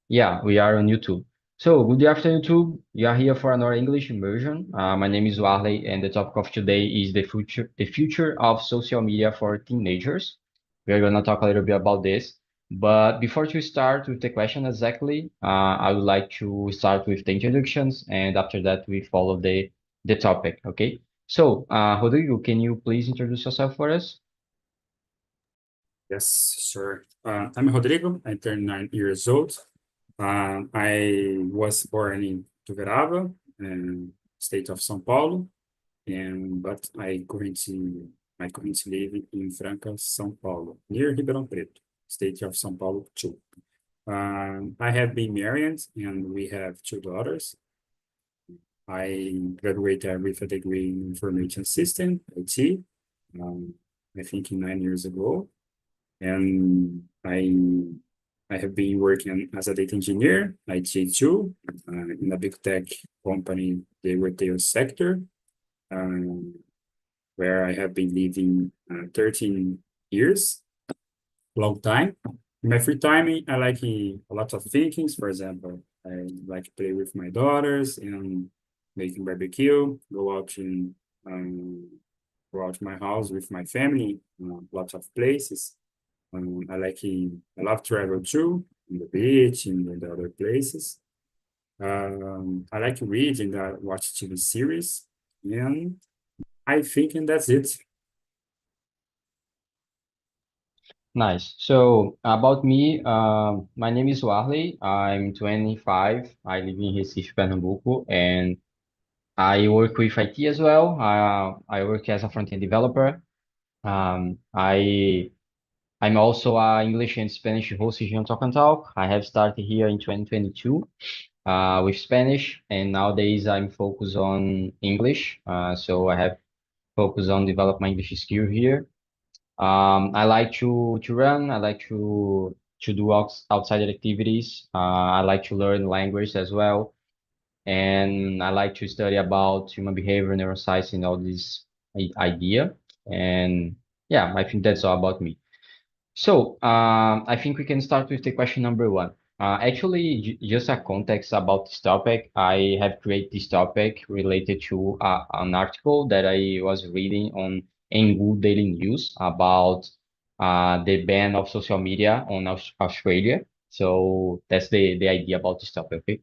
Yeah, we are on YouTube. So, good afternoon, YouTube. We are here for another English immersion. My name is Warley, and the topic of today is the future of social media for teenagers. We're gonna talk a little bit about this. But before to start with the question exactly, I would like to start with the introductions, and after that we follow the topic. Okay. So, Rodrigo, can you please introduce yourself for us? Yes, sure. I'm Rodrigo. I turned 9 years old. I was born in Tuverava, state of São Paulo, and but I currently live in Franca, São Paulo, near Ribeirão Preto, state of São Paulo too. I have been married, and we have two daughters. I graduated with a degree in information system, IT, um, I think 9 years ago. And I have been working as a data engineer, IT too, in a big tech company, the retail sector, um, where I have been living 13 years, long time. In my free time, I like a lot of thinkings. For example, I like to play with my daughters and making barbecue, um, go out to my house with my family, lots of places. I love travel too, in the beach, in the other places. I like to read and watch TV series, and I think and that's it. Nice. So about me, my name is Warley. I'm 25. I live in Recife, Pernambuco, and I work with IT as well. I work as a front-end developer. I'm also a English and Spanish host here on Talk and Talk. I have started here in 2022 with Spanish, and nowadays I'm focused on English. So I have focused on develop my English skill here. I like to run. I like to do outside activities. I like to learn language as well, and I like to study about human behavior, neuroscience, and all this idea. And yeah, I think that's all about me. So, I think we can start with the question number one. Actually, just a context about this topic. I have created this topic related to an article that I was reading on Good Daily News about the ban of social media on Australia. So that's the idea about this topic. Okay.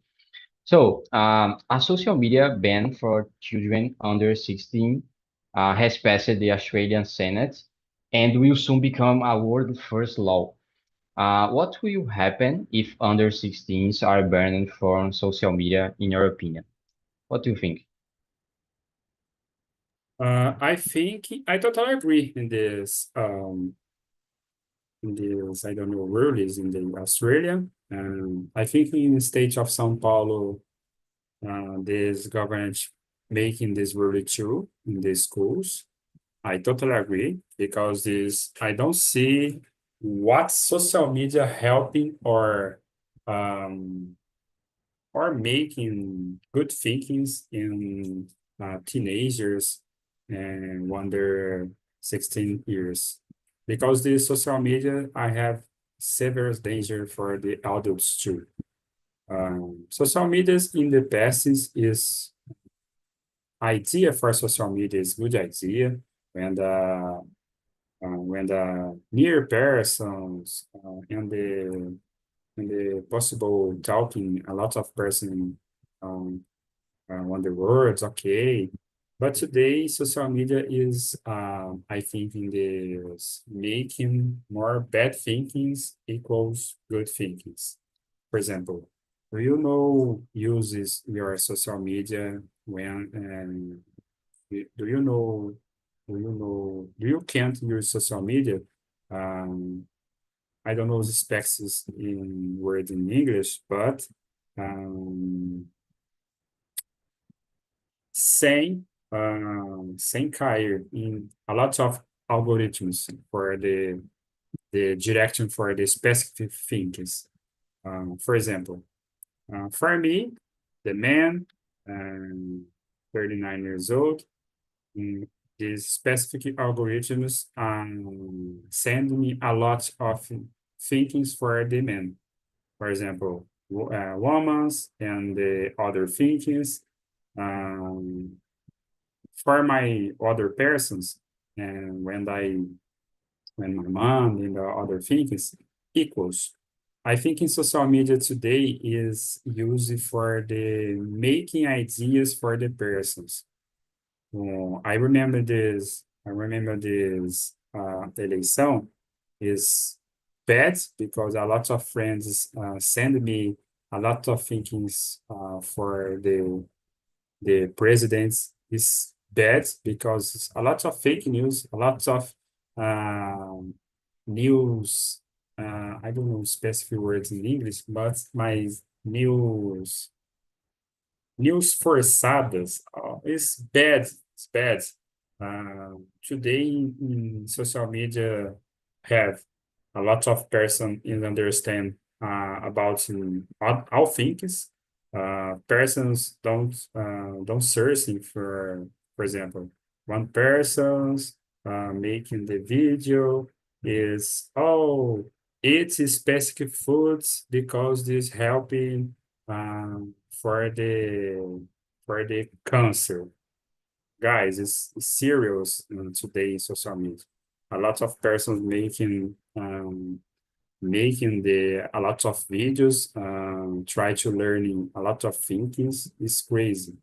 So, a social media ban for children under 16 has passed the Australian Senate and will soon become a world first law. What will happen if under 16s are banned from social media, in your opinion? What do you think? I think I totally agree in this, I don't know, rules in the Australia. I think in the state of São Paulo, this government making this rule too in the schools. I totally agree because this I don't see what social media helping um or making good thinkings in teenagers and under 16 years. Because the social media I have severe danger for the adults too. Social media in the past is idea for social media is good idea when the near persons and the possible talking a lot of person um, on the words okay, but today social media is I think in this making more bad thinkings equals good thinkings. For example, do you know uses your social media when do you know do you can't use social media? Um, I don't know the specs in word in English, but sem sem cair in a lot of algorithms for the direction for the specific things. For example, for me, the man, um, 39 years old, mm, these specific algorithms send me a lot of thinkings for the man. For example, women's and the other thinkings. Um, for my other persons, and when my mom and the other thinkings equals. I think in social media today is used for the making ideas for the persons. I remember this. I remember this eleição is bad because a lot of friends send me a lot of thinkings for the presidents is bad because a lot of fake news, a lot of um, news. I don't know specific words in English, but my news forçadas is bad. It's bad. Today in social media have a lot of person in understand about all things. Persons don't searching for example, one person's making the video is eat specific foods because this helping for the cancer. Guys, it's serious today in social media. A lot of persons making the a lot of videos, try to learning a lot of thinkings is crazy.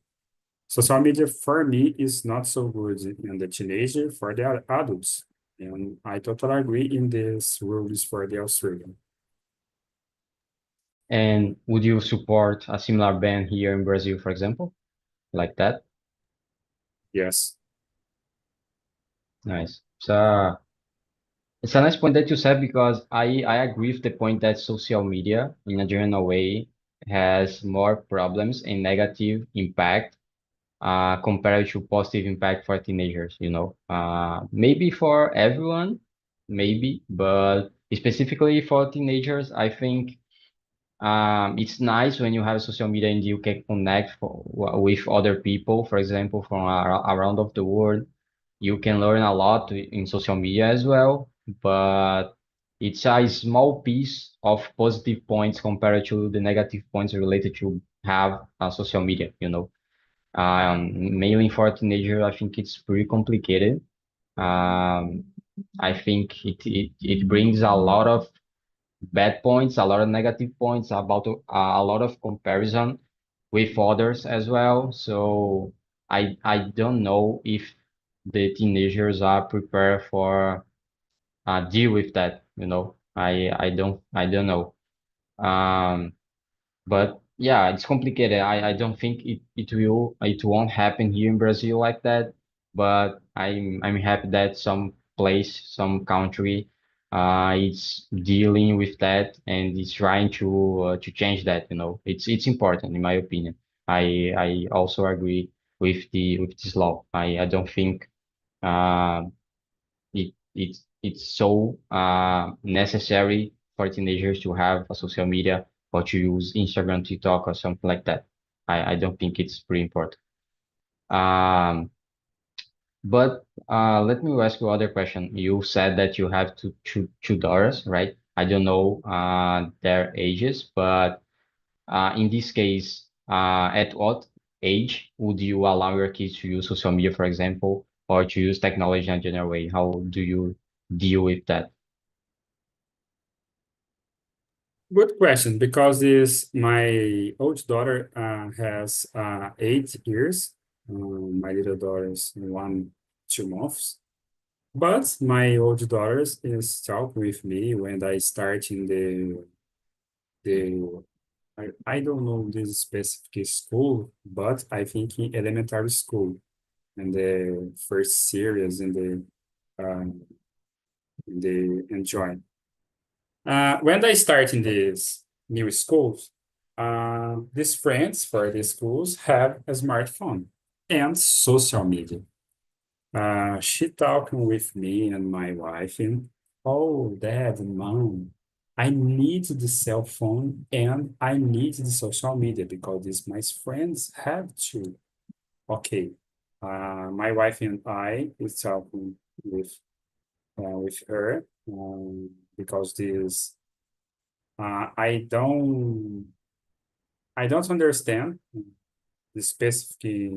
Social media for me is not so good in the teenager for the adults. And I totally agree in this rules for the Australian. And would you support a similar ban here in Brazil, for example, like that? Yes. Nice. So it's a nice point that you said because I agree with the point that social media, in a general way, has more problems and negative impact compared to positive impact for teenagers, you know. Maybe for everyone, maybe, but specifically for teenagers, I think it's nice when you have social media and you can connect with other people, for example, from around of the world. You can learn a lot in social media as well, but it's a small piece of positive points compared to the negative points related to have social media, you know. Mainly for teenagers, I think it's pretty complicated. Um, I think it brings a lot of bad points, a lot of negative points, about a lot of comparison with others as well. So I don't know if the teenagers are prepared for deal with that. You know, I don't know. Um, but yeah, it's complicated. I don't think it won't happen here in Brazil like that. But I'm happy that some place, some country, is dealing with that and is trying to change that. You know, it's important in my opinion. I also agree with this law. I don't think uh, it's so necessary for teenagers to have a social media or to use Instagram, TikTok, or something like that. I don't think it's pretty important. Um, but let me ask you other question. You said that you have two daughters, right? I don't know their ages, but in this case, at what age would you allow your kids to use social media, for example, or to use technology in a general way? How do you deal with that? Good question, because this my old daughter has 8 years. My little daughter is 1, 2 months. But my old daughter is talk with me when I start in the I don't know this specific school, but I think in elementary school and the first series in the enjoy. When I start in these new schools, these friends for these schools have a smartphone and social media. She talking with me and my wife, and oh, dad, mom, I need the cell phone and I need the social media because these my friends have to. Okay, my wife and I is talking with her because this I don't. I don't understand the specific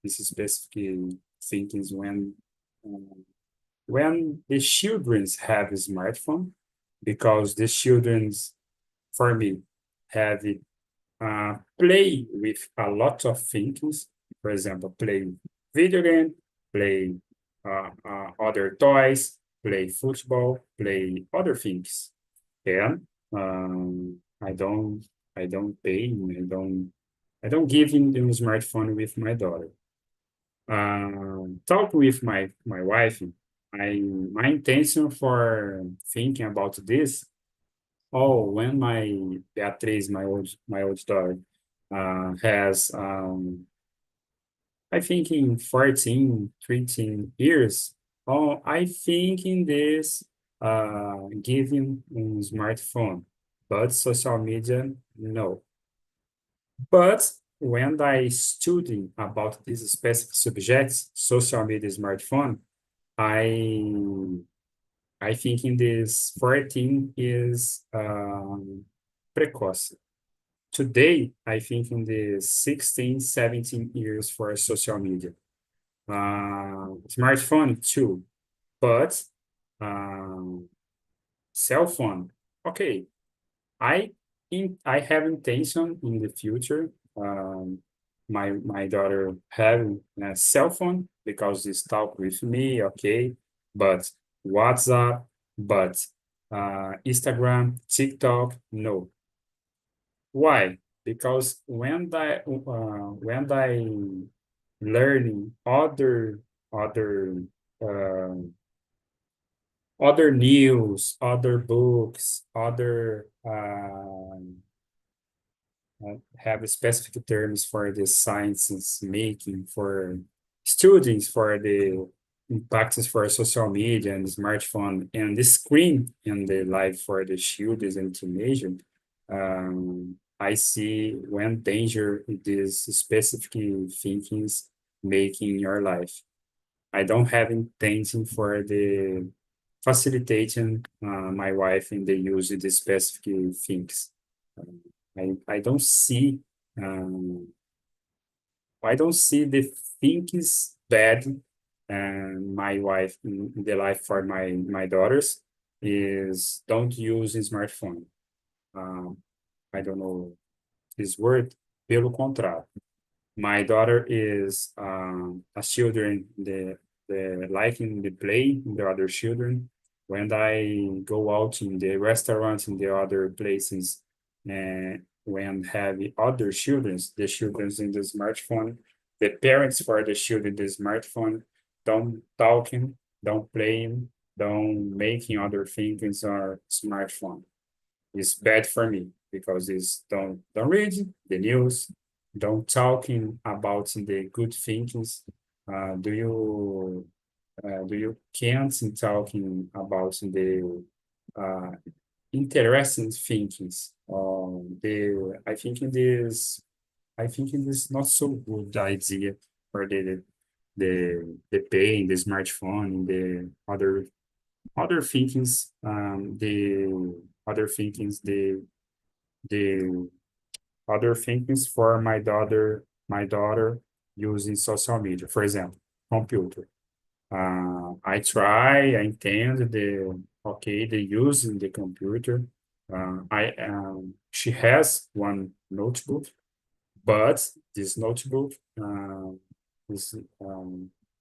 this specific thinkings um, when the childrens have a smartphone, because the childrens for me have play with a lot of things. For example, play video game, play other toys, play football, play other things. And I don't pay, I don't give him the smartphone with my daughter. Talk with my wife. My intention for thinking about this. Oh, when my Beatriz, my old daughter, has I think in 14, 13 years. Oh, I think in this giving a smartphone, but social media, no. But when I studying about these specific subjects, social media, smartphone, I I think in this 14 is precoce. Today, I think in the 16, 17 years for social media. Smartphone too, but um, cell phone. Okay, I have intention in the future. My daughter having a cell phone because this talk with me, okay, but WhatsApp, but Instagram, TikTok, no. Why? Because when I learning other uh, other news, other books, other have specific terms for the sciences making for students for the impacts for social media and smartphone and the screen in the life for the students and teenagers. I see when danger these specific thinkings making your life. I don't have intention for the facilitating my wife in the use of the specific things. Um, I don't see um, I don't see the things bad and my wife in the life for my daughters is don't use a smartphone. Um, I don't know this word. Pelo contrário. My daughter is a children the liking the play the other children. When I go out in the restaurants in the other places and when have other childrens, the childrens in the smartphone, the parents for the children the smartphone, don't talking, don't playing, don't making other things or smartphone. It's bad for me because it's don't read the news, don't talking about the good things. Do you can't in talking about the uh, interesting thinkings? The I think it is not so good idea for the pay, the smartphone, the other thinkings, the other thinkings, the other thinkings for my daughter using social media, for example, computer. I try, I intend the okay, the using the computer. She has one notebook, but this notebook is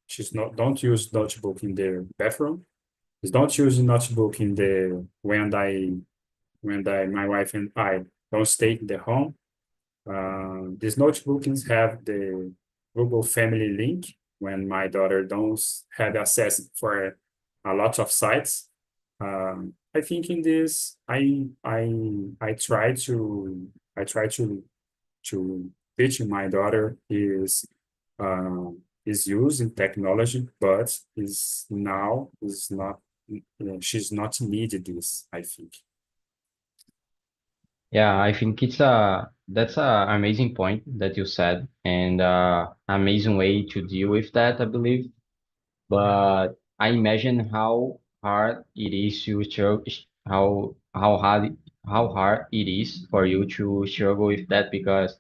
she's not don't use notebook in the bathroom. Is don't use notebook in the when my wife and I don't stay in the home. These notebooks have the Google Family link when my daughter don't have access for a lot of sites. I think in this, I try to teach my daughter is using technology, but is now is not she's not needed this, I think. Yeah, I think that's a amazing point that you said, and amazing way to deal with that, I believe. But I imagine how hard it is to how hard how hard it is for you to struggle with that because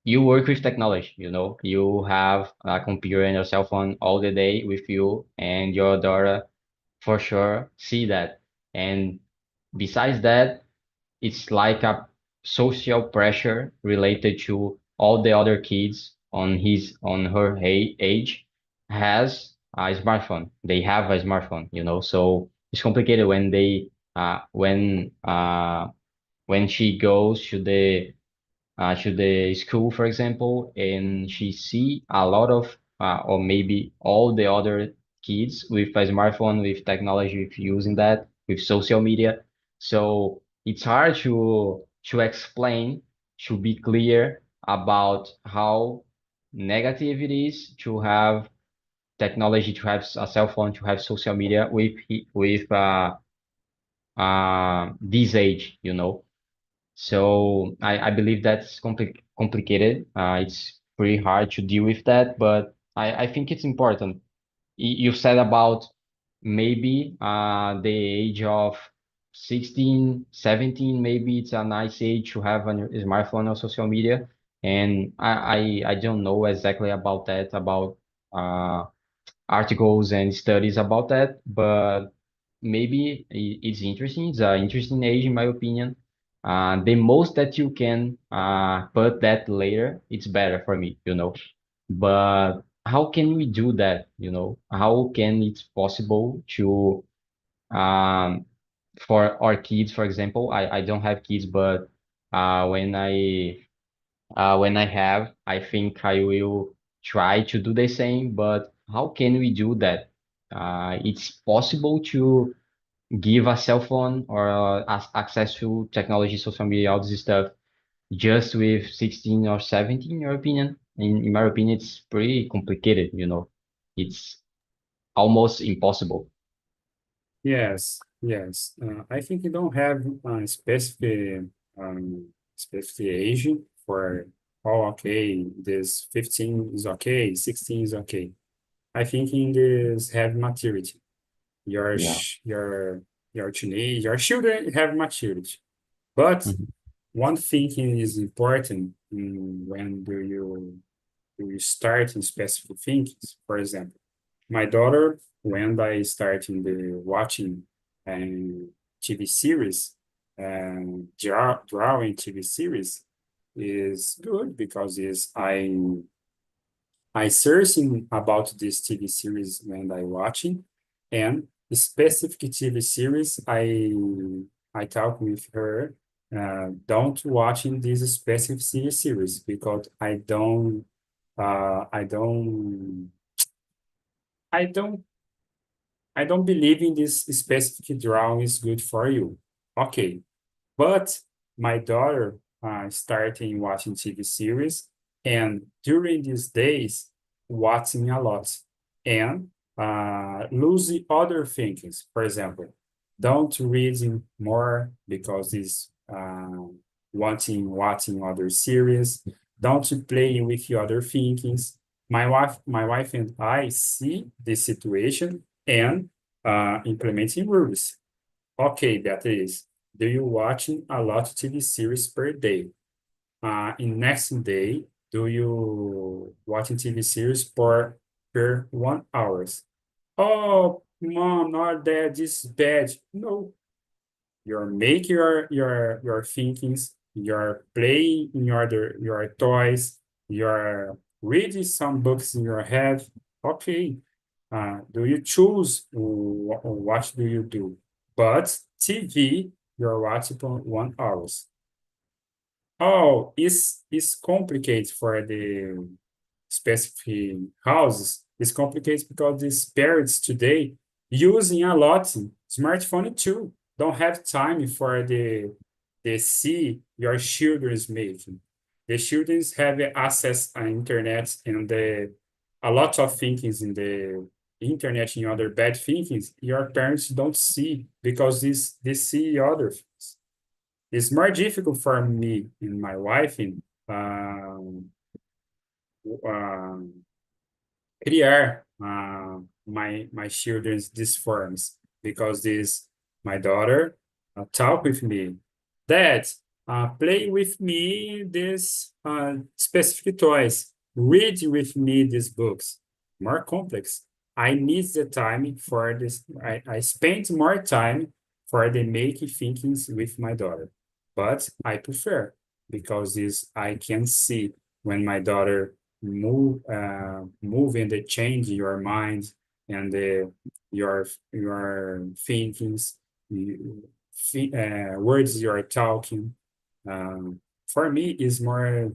you work with technology, you have a computer and a cell phone all the day with you, and your daughter for sure see that. And besides that, it's like a social pressure related to all the other kids on her age has a smartphone. They have a smartphone, so it's complicated when they when she goes to the school, for example, and she see a lot of or maybe all the other kids with a smartphone, with technology, with using that, with social media. So it's hard to explain, to be clear about how negative it is to have technology, to have a cell phone, to have social media with this age, So I believe that's complicated. It's pretty hard to deal with that, but I think it's important. You said about maybe the age of 16, 17, maybe it's a nice age to have a smartphone or social media. And I don't know exactly about that, about uh, articles and studies about that, but maybe it's interesting. It's an interesting age, in my opinion. The most that you can put that later, it's better for me. But how can we do that? How can it's possible to um, for our kids, for example? I don't have kids, but uh, when I when I have, I think I will try to do the same, but how can we do that? It's possible to give a cell phone or access to technology, social media, all this stuff, just with 16 or 17, in your opinion? In my opinion, it's pretty complicated. It's almost impossible. Yes, yes. I think you don't have a specific age for, oh, okay, this 15 is okay, 16 is okay. I think in this have maturity. Your Yeah. sh- your your teenage, your children have maturity. But Mhm. one thing is important when do you start in specific things. For example, my daughter, when I started the watching TV series and drawing TV series is good because is I searching about this TV series when I watching and the specific TV series I talk with her don't watching this specific series because I don't I don't I don't believe in this specific drawing is good for you. Okay, but my daughter starting watching TV series, and during these days, watching a lot and losing other things. For example, don't reading more because it's watching other series. Don't playing with the other thinkings. My wife and I see this situation and implementing rules. Okay, Beatriz, do you watching a lot of TV series per day? In next day, do you watching TV series per 1 hours? Oh, mom, not that. This is bad. No, you're making your thinkings. You're playing in your toys. You're reading some books in your head. Okay, do you choose what do you do? But TV, you're watching for 1 hours. Oh, it's complicated for the specific houses. It's complicated because these parents today using a lot smartphone too. Don't have time for the see your children's making. The children have access on internet and a lot of thinkings in the internet and other bad thinkings your parents don't see because they see other things. It's more difficult for me and my wife in um, criar my children's these forms because this my daughter talk with me. Dad, play with me this specific toys. Read with me these books. More complex. I need the time for this. I spend more time for the making thinkings with my daughter. But I prefer because this I can see when my daughter move and they change your mind and your thinkings, words you are talking. For me, is more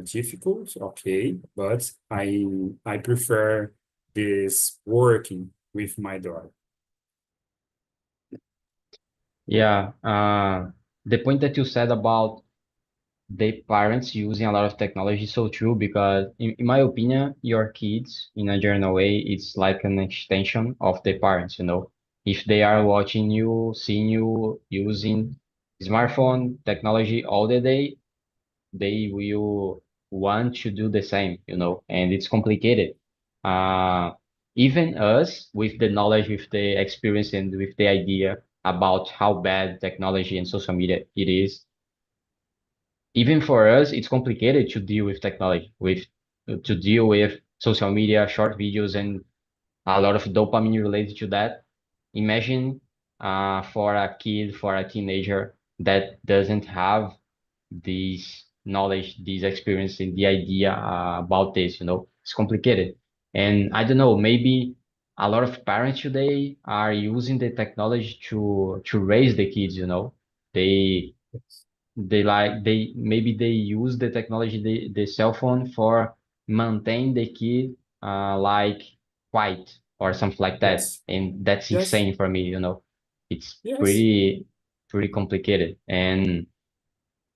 difficult, okay, but I prefer this working with my daughter. Yeah, the point that you said about the parents using a lot of technology is so true because in my opinion, your kids in a general way, it's like an extension of the parents, you know. If they are watching you, seeing you using smartphone technology all the day, they will want to do the same, you know, and it's complicated. Uh, Even us, with the knowledge, with the experience, and with the idea about how bad technology and social media it is, even for us, it's complicated to deal with technology, with to deal with social media, short videos, and a lot of dopamine related to that. Imagine for a kid, for a teenager that doesn't have this knowledge, this experience, and the idea about this, you know, it's complicated. And I don't know, maybe a lot of parents today are using the technology to raise the kids, you know. They they maybe they use the technology, the cell phone for maintain the kid like quiet or something like that. Yes, And that's yes, insane for me, you know. It's yes. pretty complicated. And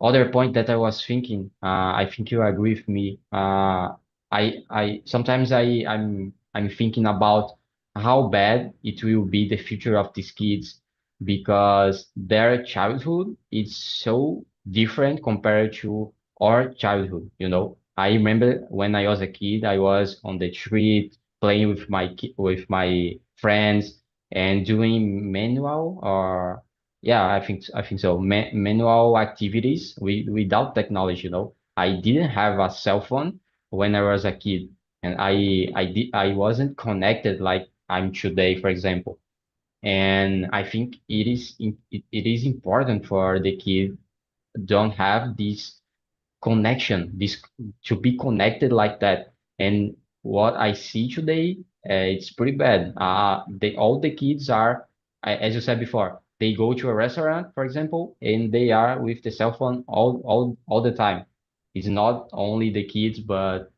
other point that I was thinking, I think you agree with me. I sometimes I'm thinking about how bad it will be the future of these kids because their childhood is so different compared to our childhood. You know, I remember when I was a kid, I was on the street playing with with my friends and doing manual or yeah, I think so. Manual activities without technology, you know. I didn't have a cell phone when I was a kid, and I wasn't connected like I'm today, for example. And I think it is important for the kid don't have this connection, this to be connected like that. And what I see today, it's pretty bad. They all the kids are, as you said before, they go to a restaurant, for example, and they are with the cell phone all the time. It's not only the kids, but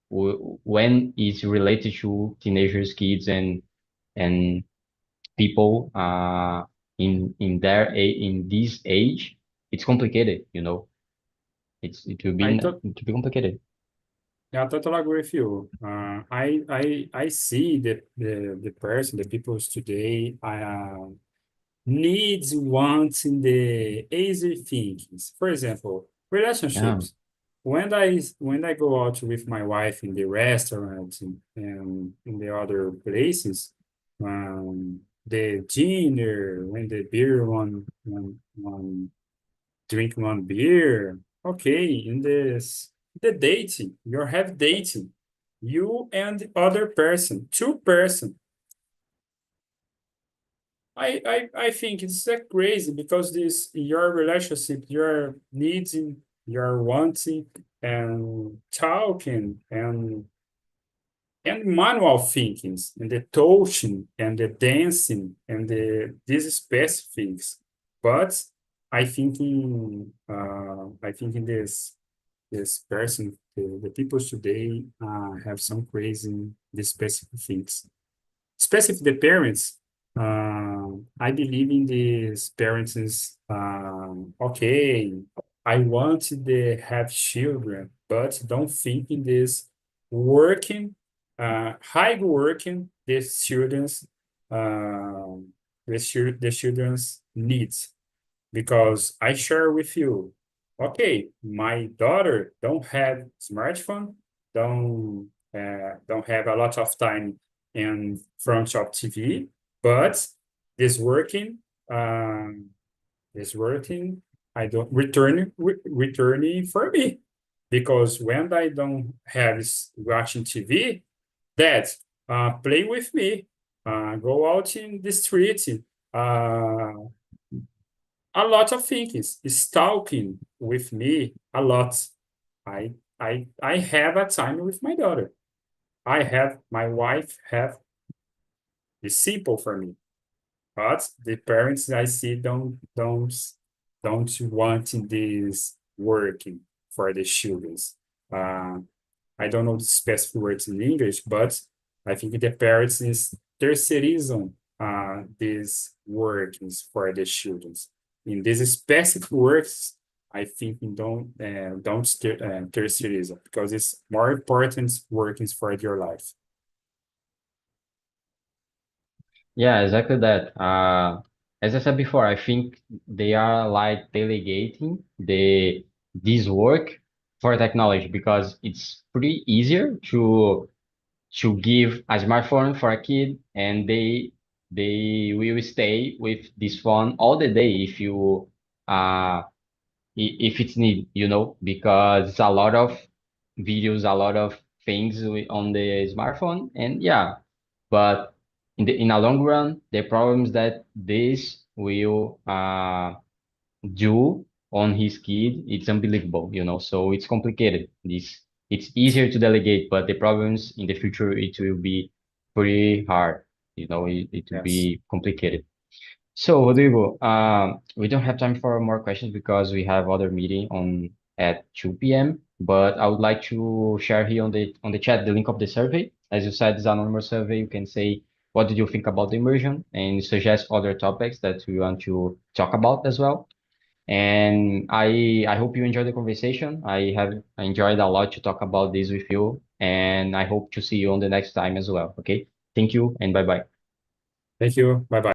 when it's related to teenagers, kids, and people in this age, it's complicated, you know. I thought It will be complicated. Yeah, I totally agree with you. I see the person, the people today, needs, wants in the easy things. For example, Yeah. relationships. When I go out with my wife in the restaurant and in the other places, the dinner, when the beer one drink one beer. Okay, in this the dating, you have dating, you and the other person, two person. I think it's crazy because this your relationship, you're needing, you're wanting and talking and manual thinkings and the touching and the dancing and these specific things. But I think in this person, the people today have some crazy the specific things. Especially the parents, I believe in these parents is okay. I want to have children, but don't think in this working, hard working uh, the children's needs because I share with you, okay, my daughter don't have smartphone, don't have a lot of time in front of TV, but is working. Um, is working. I don't returning for me because when I don't have watching TV, Dad, play with me, go out in the street, uh, a lot of things, is talking with me a lot. I have a time with my daughter. I have my wife have the simple for me. But the parents I see don't want this working for the children. Uh, I don't know the specific words in English, but I think the parents is tercerizam these workings for the children. In these specific works, I think don't tercerizam because it's more important workings for your life. Yeah, exactly that. As I said before, I think they are like delegating this work for technology because it's pretty easier to give a smartphone for a kid and they will stay with this phone all the day if you if it's need, because it's a lot of videos, a lot of things on the smartphone, and yeah, but in a long run, the problems that this will do on his kid, it's unbelievable, so it's complicated. It's easier to delegate, but the problems in the future, it will be pretty hard, it will Yes. be complicated. So, Rodrigo, we don't have time for more questions because we have other meeting on at 2 p.m. But I would like to share here on the chat the link of the survey. As you said, it's an anonymous survey. You can say what did you think about the immersion and suggest other topics that we want to talk about as well. And I hope you enjoyed the conversation. I enjoyed a lot to talk about this with you, and I hope to see you on the next time as well. Okay, thank you and bye bye. Thank you. Bye bye.